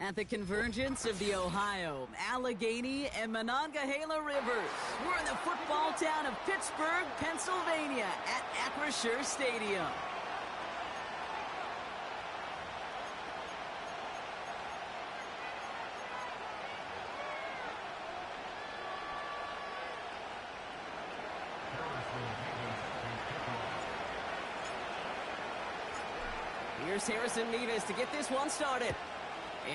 At the convergence of the Ohio, Allegheny, and Monongahela rivers, we're in the football town of Pittsburgh, Pennsylvania at Acrisure Stadium. Here's Harrison Mevis to get this one started.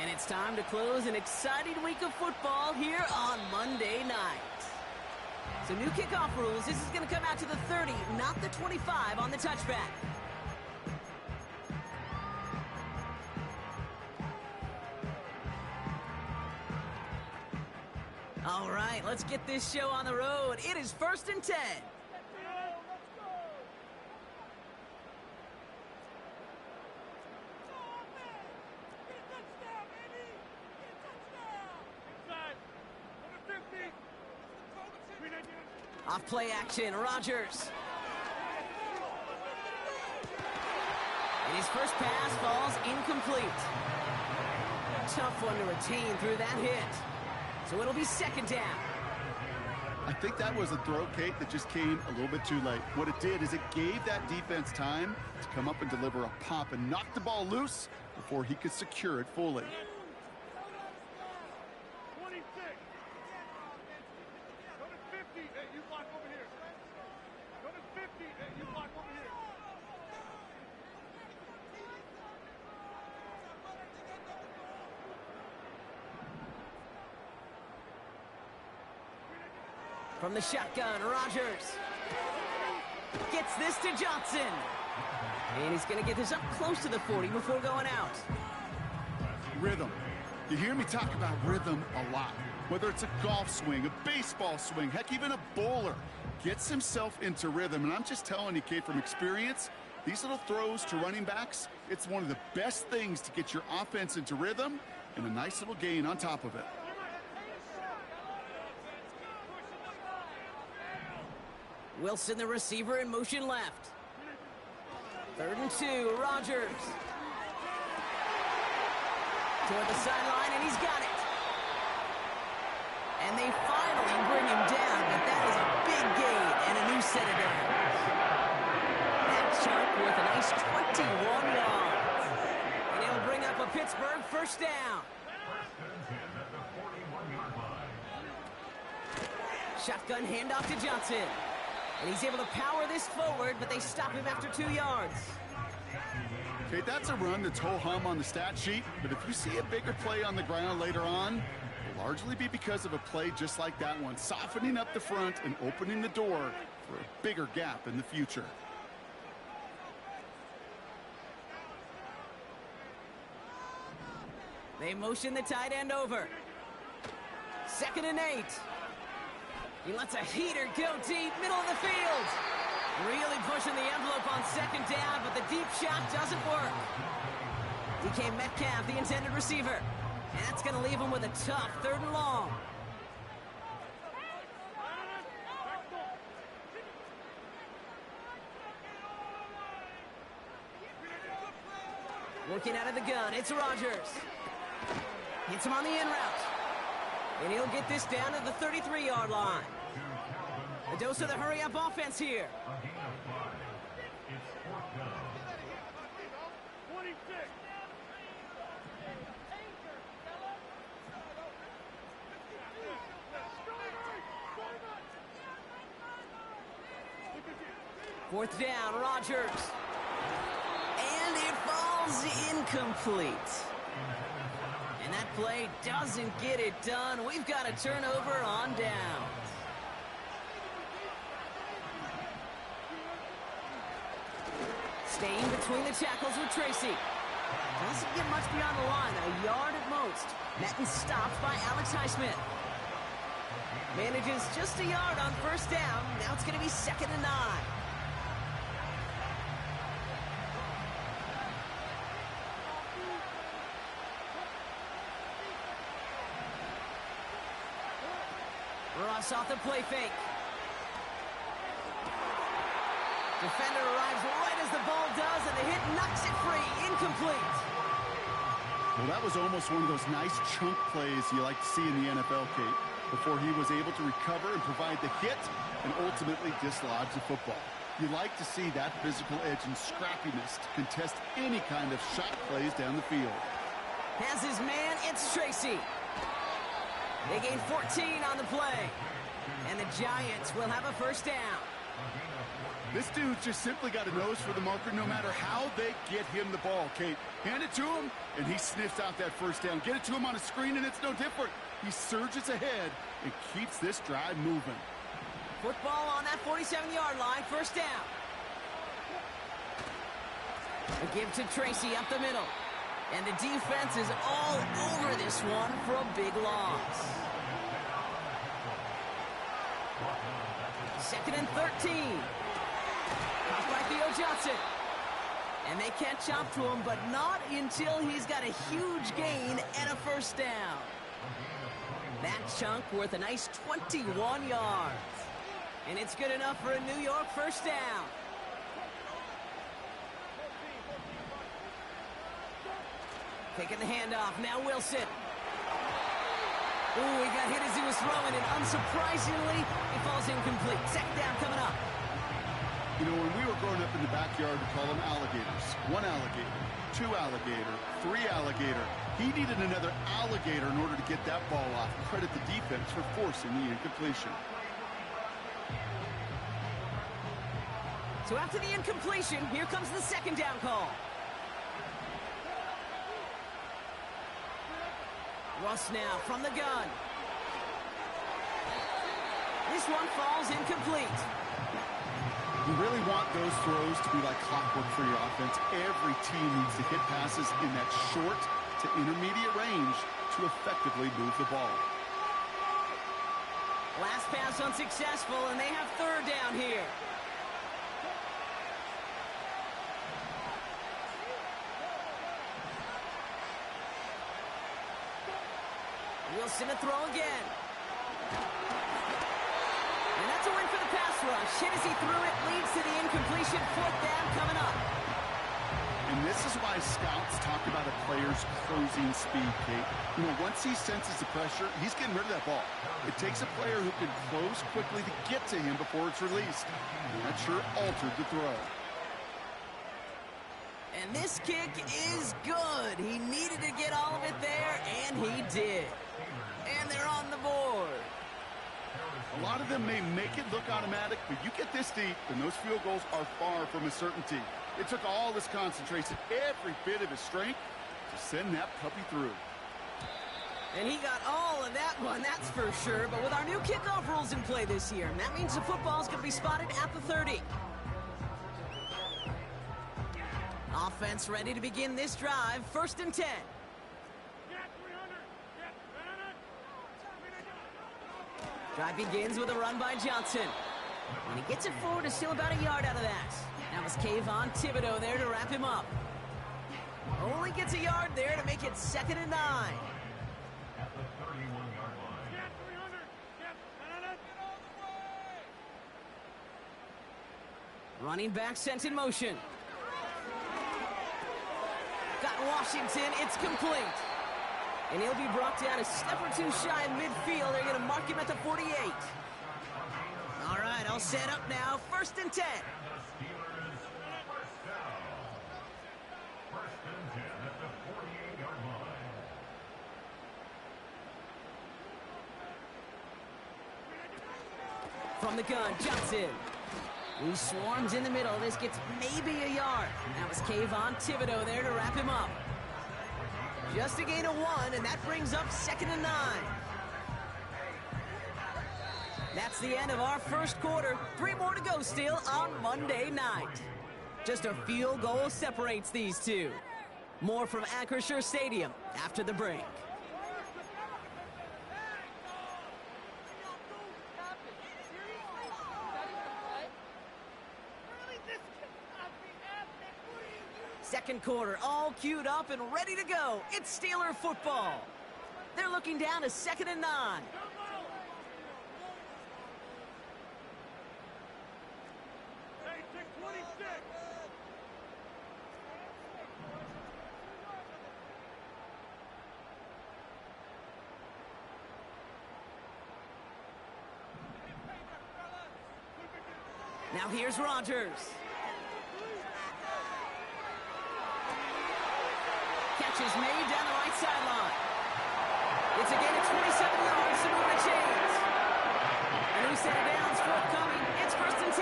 And it's time to close an exciting week of football here on Monday night. So new kickoff rules. This is going to come out to the 30, not the 25 on the touchback. All right, let's get this show on the road. It is 1st and 10. Off play action, Rodgers. And his first pass falls incomplete. Tough one to retain through that hit. So it'll be 2nd down. I think that was a throw, Kate, that just came a little bit too late. What it did is it gave that defense time to come up and deliver a pop and knock the ball loose before he could secure it fully. From the shotgun, Rodgers gets this to Johnson. And he's going to get this up close to the 40 before going out. Rhythm. You hear me talk about rhythm a lot. Whether it's a golf swing, a baseball swing, heck, even a bowler gets himself into rhythm. And I'm just telling you, Kate, from experience, these little throws to running backs, it's one of the best things to get your offense into rhythm and a nice little gain on top of it. Wilson, the receiver, in motion left. 3rd and 2, Rodgers. Toward the sideline, and he's got it. And they finally bring him down, but that is a big gain and a new set of downs. That's Chuck with a nice 21 yards. And he'll bring up a Pittsburgh 1st down. Shotgun handoff to Johnson. And he's able to power this forward, but they stop him after 2 yards. Okay, that's a run that's ho-hum on the stat sheet, but if you see a bigger play on the ground later on, it'll largely be because of a play just like that one, softening up the front and opening the door for a bigger gap in the future. They motion the tight end over. 2nd and 8. He lets a heater go deep, middle of the field. Really pushing the envelope on 2nd down, but the deep shot doesn't work. DK Metcalf, the intended receiver. And that's going to leave him with a tough 3rd and long. Working out of the gun, it's Rodgers. Hits him on the in route. And he'll get this down to the 33-yard line. A dose of the hurry-up offense here. Fourth down, Rodgers. And it falls incomplete. And that play doesn't get it done. We've got a turnover on downs. Staying between the tackles with Tracy. Doesn't get much beyond the line, a yard at most. Met and stopped by Alex Highsmith. Manages just a yard on 1st down. Now it's going to be 2nd and 9. Ross off the play fake. Defender arrives right as the ball does, and the hit knocks it free. Incomplete. Well, that was almost one of those nice chunk plays you like to see in the NFL, Kate, before he was able to recover and provide the hit and ultimately dislodge the football. You like to see that physical edge and scrappiness to contest any kind of shot plays down the field. Has his man, it's Tracy. They gain 14 on the play. And the Giants will have a first down. This dude's just simply got a nose for the marker no matter how they get him the ball, Kate. Hand it to him, and he sniffs out that first down. Get it to him on a screen, and it's no different. He surges ahead and keeps this drive moving. Football on that 47-yard line, first down. A give to Tracy up the middle. And the defense is all over this one for a big loss. 2nd and 13. Caught by Theo Johnson. And they can't chop to him, but not until he's got a huge gain and a first down. That chunk worth a nice 21 yards. And it's good enough for a New York first down. Taking the handoff, now Wilson. Ooh, he got hit as he was throwing, and unsurprisingly, he falls incomplete. Second down coming up. You know, when we were growing up in the backyard, we call them alligators. 1 alligator, 2 alligator, 3 alligator. He needed another alligator in order to get that ball off. Credit the defense for forcing the incompletion. So after the incompletion, here comes the second down call. Russ now from the gun. This one falls incomplete. You really want those throws to be like clockwork for your offense. Every team needs to hit passes in that short to intermediate range to effectively move the ball. Last pass unsuccessful, and they have third down here. Wilson to throw again. And that's a win for the pass rush. Hit as he threw it, leads to the incompletion. Fourth down coming up. And this is why scouts talk about a player's closing speed, Kate. You know, once he senses the pressure, he's getting rid of that ball. It takes a player who can close quickly to get to him before it's released. And that sure altered the throw. And this kick is good. He needed to get all of it there, and he did. And they're on the board. A lot of them may make it look automatic, but you get this deep, and those field goals are far from a certainty. It took all his concentration, every bit of his strength, to send that puppy through. And he got all of that one, that's for sure. But with our new kickoff rules in play this year, that means the football is going to be spotted at the 30. Offense ready to begin this drive. 1st and 10. Drive begins with a run by Johnson. When he gets it forward, it's still about a yard out of that. Now it's Kayvon Thibodeau there to wrap him up. Only gets a yard there to make it 2nd and 9. Running back sent in motion. Got Washington, it's complete. And he'll be brought down a step or two shy of midfield. They're going to mark him at the 48. All right, all set up now. 1st and 10. From the gun, Johnson. He swarms in the middle. This gets maybe a yard. That was Kayvon Thibodeau there to wrap him up. Just a gain of 1, and that brings up 2nd and 9. That's the end of our first quarter. 3 more to go still on Monday night. Just a field goal separates these two. More from Acrisure Stadium after the break. Second quarter, all queued up and ready to go. It's Steeler football. They're looking down to 2nd and 9. Now here's Rodgers. Catch is made down the right sideline. It's a gain of 27 yards to move the chains. A new set of downs forthcoming. It's 1st and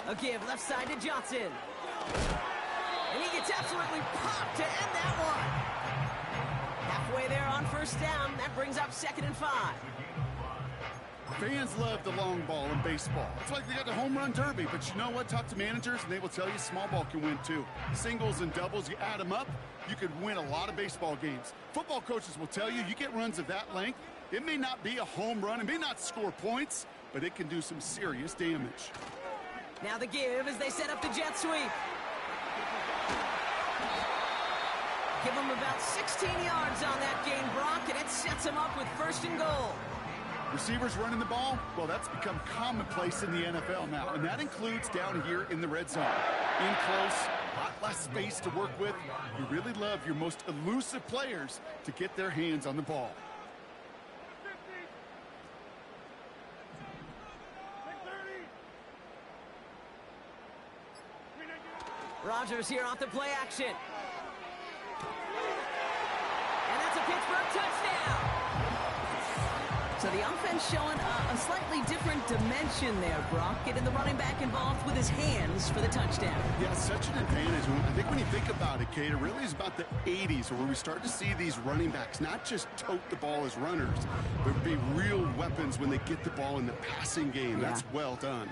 10. A give left side to Johnson. And he gets absolutely popped to end that one. Halfway there on 1st down. That brings up 2nd and 5. Fans love the long ball in baseball. It's like they got the home run derby, but you know what? Talk to managers and they will tell you small ball can win too. Singles and doubles, you add them up, you could win a lot of baseball games. Football coaches will tell you get runs of that length. It may not be a home run, it may not score points, but it can do some serious damage. Now the give as they set up the jet sweep. Give them about 16 yards on that gain, Brock, and it sets them up with 1st and goal. Receivers running the ball, well, that's become commonplace in the NFL now, and that includes down here in the red zone. In close, a lot less space to work with. You really love your most elusive players to get their hands on the ball. Rodgers here off the play action. And that's a Pittsburgh touchdown. So the offense showing a slightly different dimension there, Brock. Getting the running back involved with his hands for the touchdown. Yeah, such an advantage. I think when you think about it, Kate, it really is about the 80s where we start to see these running backs not just tote the ball as runners, but be real weapons when they get the ball in the passing game. Yeah. That's well done.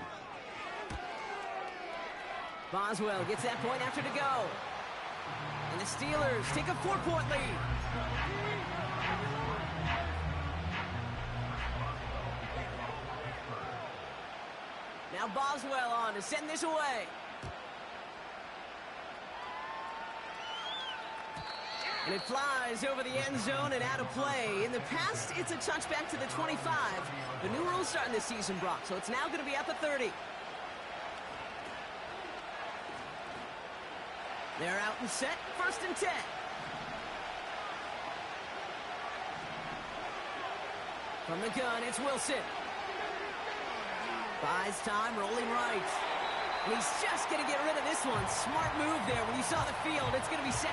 Boswell gets that point after to go. And the Steelers take a 4-point lead. Now Boswell on to send this away. And it flies over the end zone and out of play. In the past, it's a touchback to the 25. The new rules starting this season, Brock, so it's now going to be at the 30. They're out and set, 1st and 10. From the gun, it's Wilson. Buys time, rolling right. And he's just going to get rid of this one. Smart move there. When you saw the field, it's going to be set.